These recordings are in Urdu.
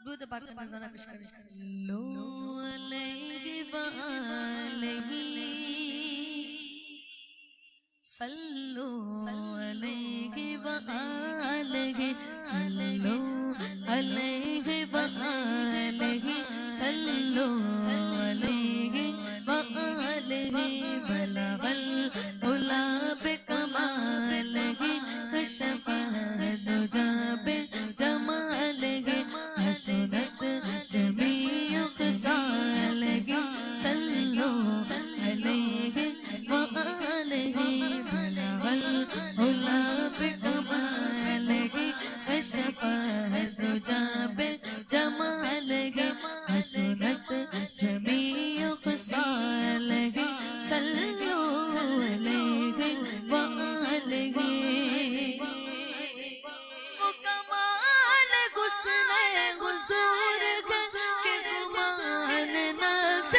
درود پاک کا نذرانہ پیش کریں. صلو علیہ وآلہ صلو علیہ وآلہ صلو علیہ وآلہ صلو علیہ وآلہ بلغ العلا بکمالہ کشف الدجى بجمالہ حسنت جمیع خصالہ صلو علیہ وآلہ بلغ العلا بکمالہ کشف الدجى بجمالہ حسنت جمیع خصالہ صلو علیہ وآلہ. وہ کمال حسن حضور کے گمان نفس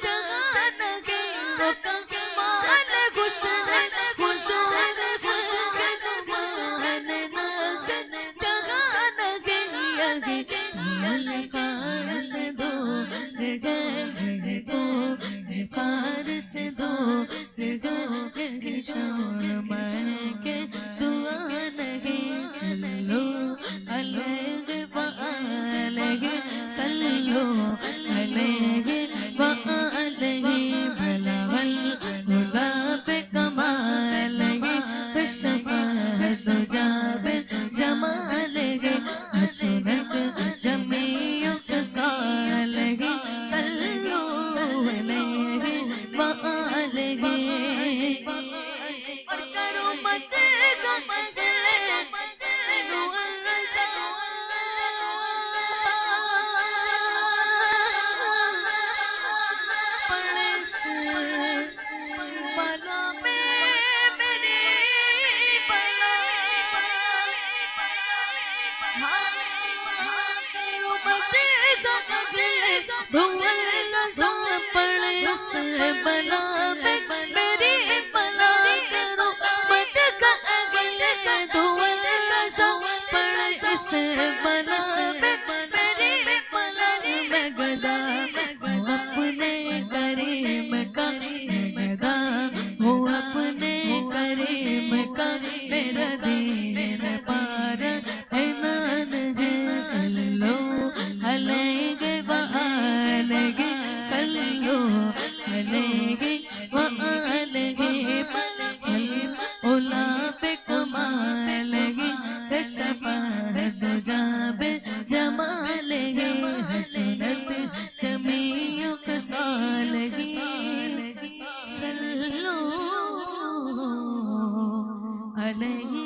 جہان کے. وہ کمال حسن حضور کے گمان نفس جہان کے. پار سے دو گئے کو پار سے دو گئے شور میں کے دعا نہیں. صلو علیہ وآلہ صلو علیہ وآلہ بلغ العلا بکمالہ کشف الدجى بجمالہ حسنت جمیع خصالہ صلو علیہ وآلہ. اور کرو مت کا مدلے بلا میری بلا کرو مت کا اگلے دھول سو پڑ اس بلا میری بلا میں گدا ہوں اپنے کریم کا گدا ہوں اپنے کریم کا میرا دین پار ہے نان ہے. صلو علیہ وآلہ صلو علیہ وآلہ بلغ العلا بکمالہ کشف الدجى بجمالہ حسنت جمیع خصالہ صلو علیہ